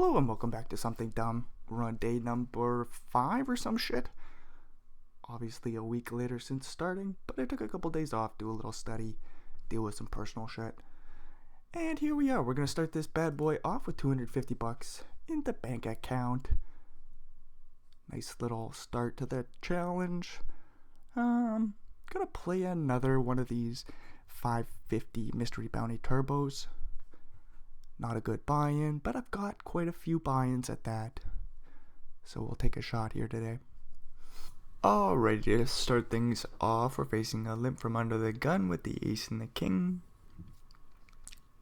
Hello and welcome back to Something Dumb. We're on day number 5 or some shit. Obviously a week later since starting, but I took a couple days off, do a little study, deal with some personal shit. And here we are. We're going to start this bad boy off with $250 in the bank account. Nice little start to the challenge. Gonna play another one of these 550 Mystery Bounty Turbos. Not a good buy-in, but I've got quite a few buy-ins at that. So we'll take a shot here today. Alrighty, to start things off, we're facing a limp from under the gun with the ace and the king.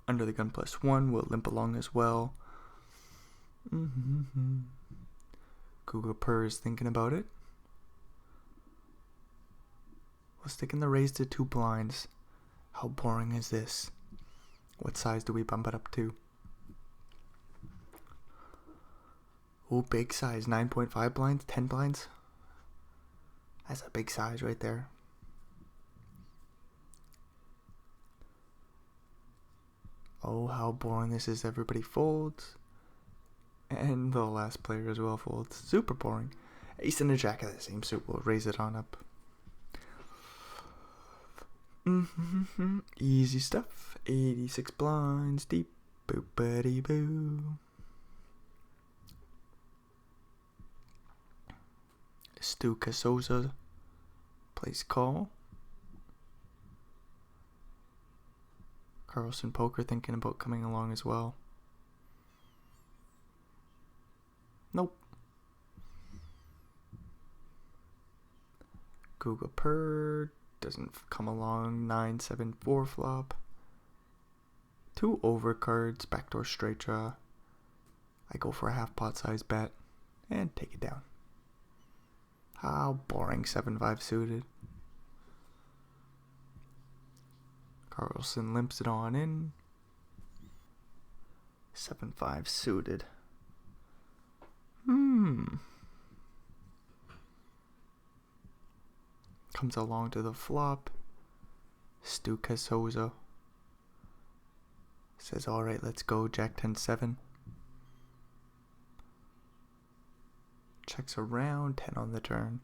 Under the gun +1 will limp along as well. Google Purr is thinking about it. We'll stick in the raise to 2 blinds. How boring is this? What size do we bump it up to? Oh, big size. 9.5 blinds, 10 blinds. That's a big size right there. Oh, how boring this is. Everybody folds. And the last player as well folds. Super boring. Ace and a jack of the same suit. We'll raise it on up. Easy stuff. 86 blinds deep. Boopity boo. Stu Casoza plays call. Carlson Poker thinking about coming along as well. Nope. Google Purr doesn't come along. 9-7-4 flop. 2 overcards, backdoor straight draw. I go for a half pot size bet and take it down. How boring. 7-5 suited. Carlson limps it on in. 7-5 suited. Comes along to the flop. Stu Casoza says, alright, let's go. Jack 10-7. Checks around. 10 on the turn.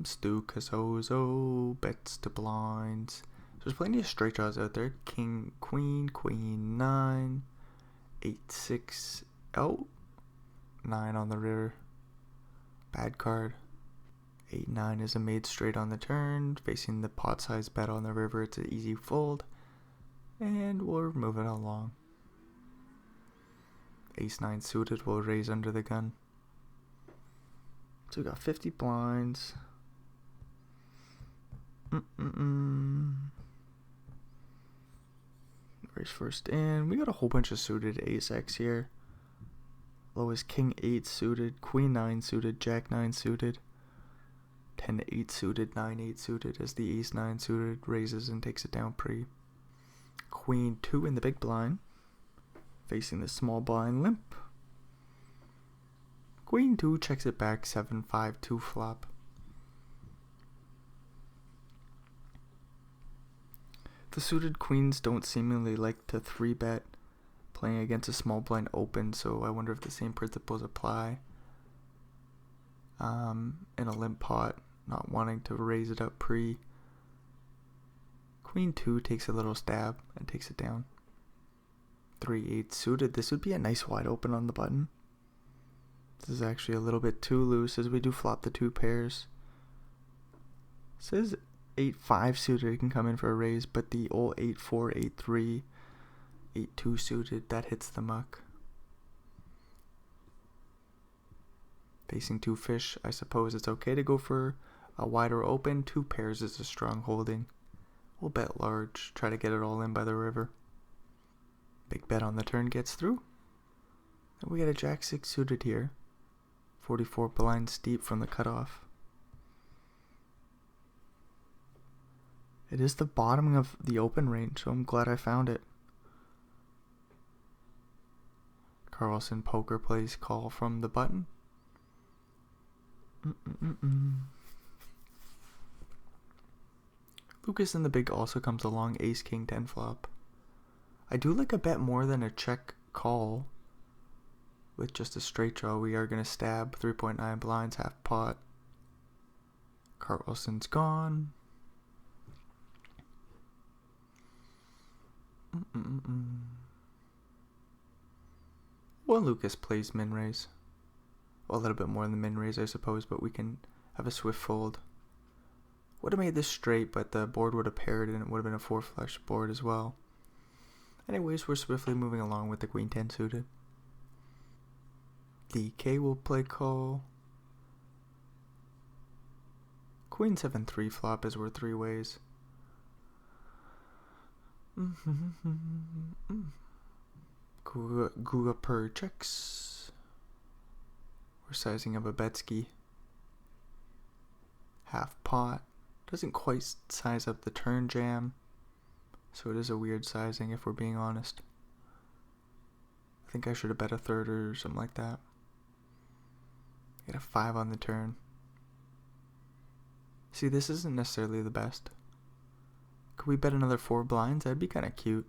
Stu Casoza bets to blinds. There's plenty of straight draws out there. King, queen, queen, 9. 8-6 out. 9 on the river. Bad card. 8-9 is a made straight on the turn. Facing the pot size bet on the river, it's an easy fold. And we're moving along. Ace-9 suited will raise under the gun. So we got 50 blinds. Raise first in. We got a whole bunch of suited ace-X here. Low is King-8 suited, Queen-9 suited, Jack-9 suited. 10-8 suited, 9-8 suited as the ace-9 suited raises and takes it down pre. Queen-2 in the big blind. Facing the small blind limp. Queen-2 checks it back. 7-5-2 flop. The suited queens don't seemingly like to 3-bet playing against a small blind open, so I wonder if the same principles apply. In a limp pot, not wanting to raise it up pre. Queen-2 takes a little stab and takes it down. 3-8 suited. This would be a nice wide open on the button. This is actually a little bit too loose as we do flop the 2 pairs. It says 8-5 suited can come in for a raise, but the old 8-4, 8-3, 8-2 suited, that hits the muck. Facing 2 fish, I suppose it's okay to go for a wider open. 2 pairs is a strong holding. We'll bet large, try to get it all in by the river. Big bet on the turn gets through. And we got a Jack-6 suited here. 44 blinds deep from the cutoff. It is the bottom of the open range, so I'm glad I found it. Carlson Poker plays call from the button. Lucas in the big also comes along. Ace King 10 flop. I do like a bet more than a check call with just a straight draw. We are going to stab 3.9 blinds, half pot. Carlson's gone. Well, Lucas plays min raise. Well, a little bit more than the min raise, I suppose, but we can have a swift fold. Would have made this straight, but the board would have paired and it would have been a 4 flush board as well. Anyways, we're swiftly moving along with the queen 10 suited. DK will play call. Queen 7-3 flop as we're three ways. Guga per checks. We're sizing up a Betsky. Half pot. Doesn't quite size up the turn jam. So it is a weird sizing if we're being honest. I think I should have bet a third or something like that. Get a 5 on the turn. See, this isn't necessarily the best. Could we bet another 4 blinds? That'd be kind of cute.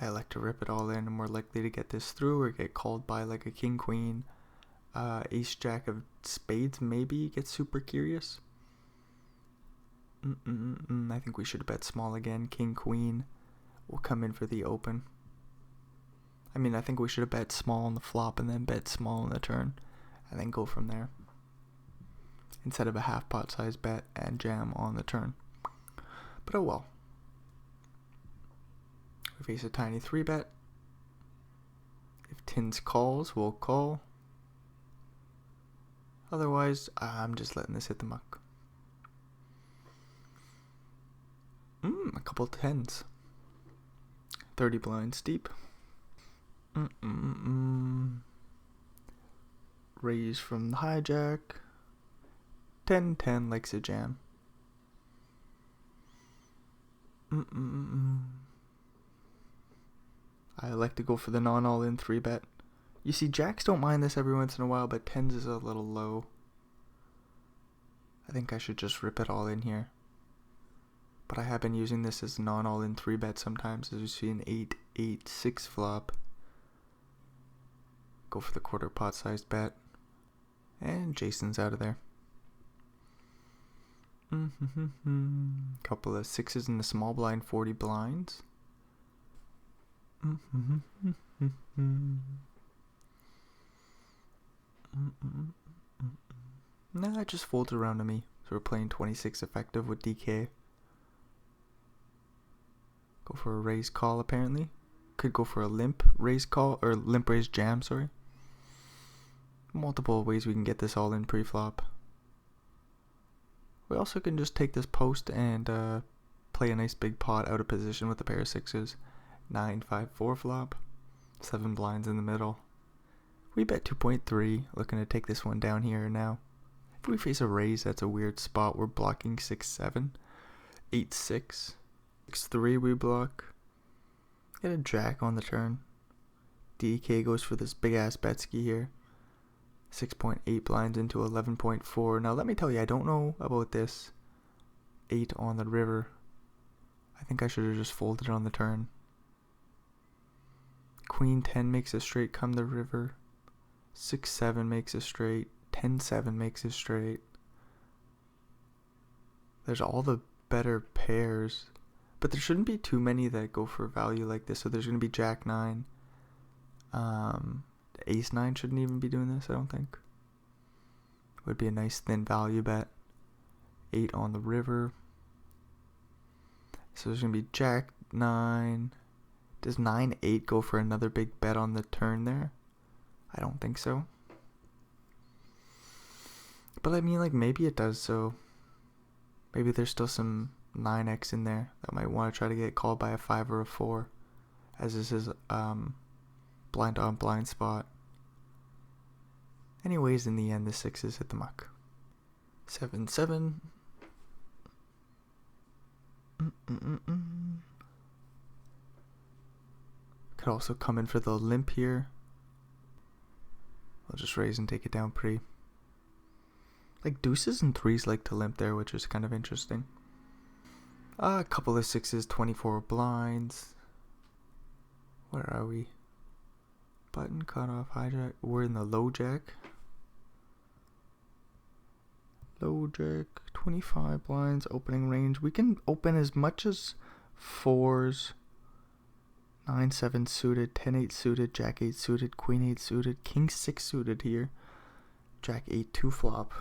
I elect to rip it all in, and we're likely to get this through or get called by like a king queen. Ace jack of spades maybe gets super curious. I think we should bet small again. King queen will come in for the open. I mean, I think we should have bet small on the flop and then bet small on the turn and then go from there, instead of a half pot size bet and jam on the turn. But oh well. We face a tiny 3-bet. If Tins calls, we'll call. Otherwise, I'm just letting this hit the muck. A couple 10s. 30 blinds deep. Raise from the hijack. 10-10 likes a jam. I like to go for the non-all-in 3-bet. You see, jacks don't mind this every once in a while, but 10s is a little low. I think I should just rip it all in here. But I have been using this as non-all-in 3-bet sometimes, as you see an 8-8-6 flop. Go for the quarter pot sized bet. And Jason's out of there. Couple of 6s in the small blind, 40 blinds. Nah, that just folds around to me. So we're playing 26 effective with DK. Go for a raise call apparently. Could go for a limp raise call, or limp raise jam, sorry. Multiple ways we can get this all in pre-flop. We also can just take this post and play a nice big pot out of position with a pair of 6s. 9-5-4 flop. 7 blinds in the middle. We bet 2.3, looking to take this one down here now. If we face a raise, that's a weird spot. We're blocking 6-7. 8-6. 6-3 we block. Get a jack on the turn. DK goes for this big ass Betsky here. 6.8 blinds into 11.4. Now let me tell you, I don't know about this 8 on the river. I think I should have just folded on the turn. Queen 10 makes a straight come the river. 6-7 makes a straight. 10-7 makes a straight. There's all the better pairs, but there shouldn't be too many that go for value like this. So there's going to be Jack 9. Ace 9 shouldn't even be doing this, I don't think. Would be a nice thin value bet. 8 on the river. So there's going to be Jack 9. Does 9-8 go for another big bet on the turn there? I don't think so. But I mean, like, maybe it does, so maybe there's still some 9x in there that might want to try to get called by a 5 or a 4, as this is blind on blind spot. Anyways, in the end, the 6s hit the muck. 7-7. Could also come in for the limp here. I'll just raise and take it down pre. Like, deuces and 3s like to limp there, which is kind of interesting. A couple of 6s, 24 blinds. Where are we? Button, cutoff, hijack. We're in the low jack. Low jack, 25 blinds, opening range. We can open as much as 4s, 9-7 suited, 10-8 suited, Jack 8 suited, Queen 8 suited, King 6 suited here, Jack 8 2 flop.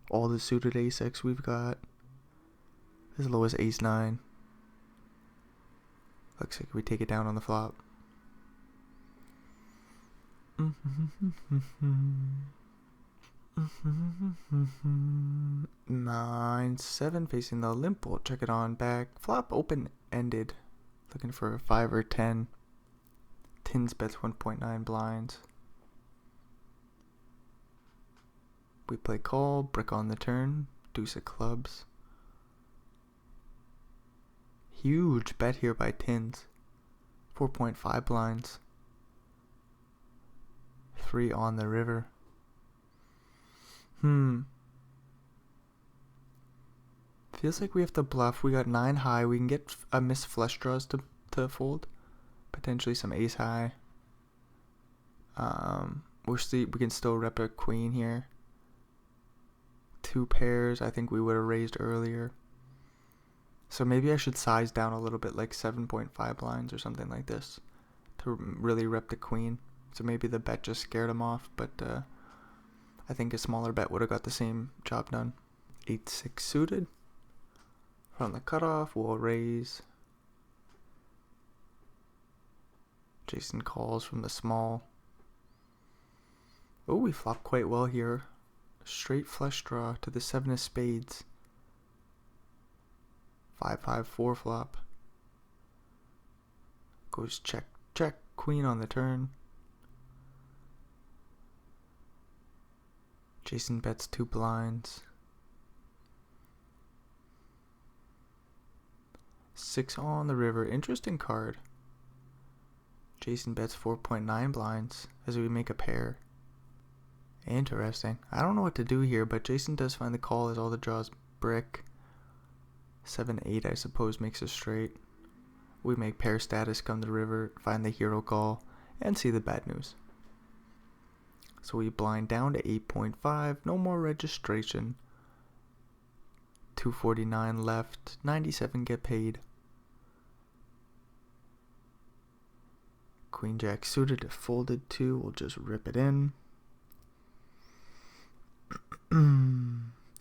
All the suited ace-X we've got. As low as ace 9. Looks like we take it down on the flop. 9-7 facing the limp. We'll check it on back. Flop open-ended. Looking for a 5 or 10. Tins bets 1.9 blinds. We play call. Brick on the turn. Deuce of clubs. Huge bet here by Tins. 4.5 blinds. 3 on the river. Feels like we have to bluff. We got 9 high. We can get a missed flush draws to fold. Potentially some ace high. We can still rep a queen here. 2 pairs. I think we would have raised earlier. So maybe I should size down a little bit, like 7.5 blinds or something like this, to really rep the queen. So maybe the bet just scared him off, but I think a smaller bet would have got the same job done. 8-6 suited. From the cutoff, we'll raise. Jason calls from the small. Oh, we flop quite well here. Straight flush draw to the 7 of spades. 5-5-4 flop. Goes check, check, queen on the turn. Jason bets 2 blinds. 6 on the river. Interesting card. Jason bets 4.9 blinds as we make a pair. Interesting. I don't know what to do here, but Jason does find the call as all the draws brick. 7-8, I suppose, makes us straight. We make pair status, come to the river, find the hero call, and see the bad news. So we blind down to 8.5. No more registration. 249 left. 97 get paid. Queen Jack suited, if folded 2, we'll just rip it in.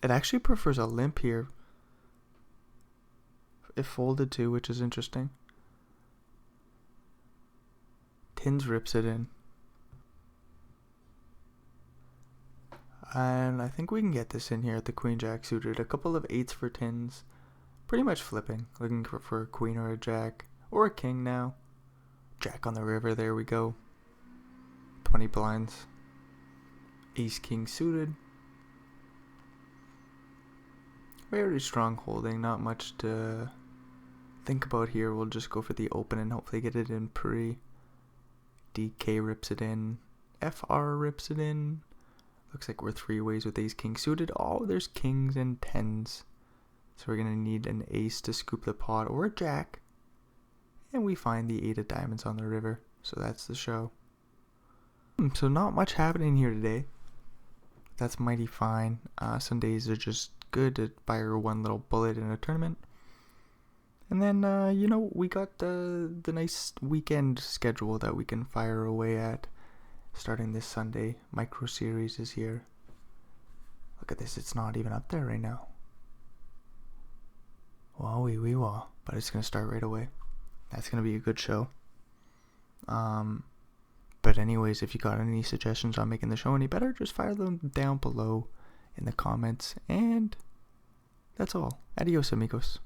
It actually prefers a limp here. If folded 2, which is interesting. Tins rips it in. And I think we can get this in here at the Queen Jack suited. A couple of 8s for Tins. Pretty much flipping. Looking for a queen or a jack. Or a king now. Jack on the river, there we go. 20 blinds. Ace King suited. Very strong holding, not much to think about here. We'll just go for the open and hopefully get it in pre. DK rips it in. FR rips it in. Looks like we're 3 ways with ace king suited. Oh, there's kings and 10s. So we're going to need an ace to scoop the pot or a jack. And we find the 8 of diamonds on the river. So that's the show. So not much happening here today. That's mighty fine. Some days are just good to fire one little bullet in a tournament. And then, we got the nice weekend schedule that we can fire away at. Starting this Sunday. Micro series is here. Look at this. It's not even up there right now. Well, but it's going to start right away. That's going to be a good show. But anyways, if you got any suggestions on making the show any better, just fire them down below in the comments. And that's all. Adios, amigos.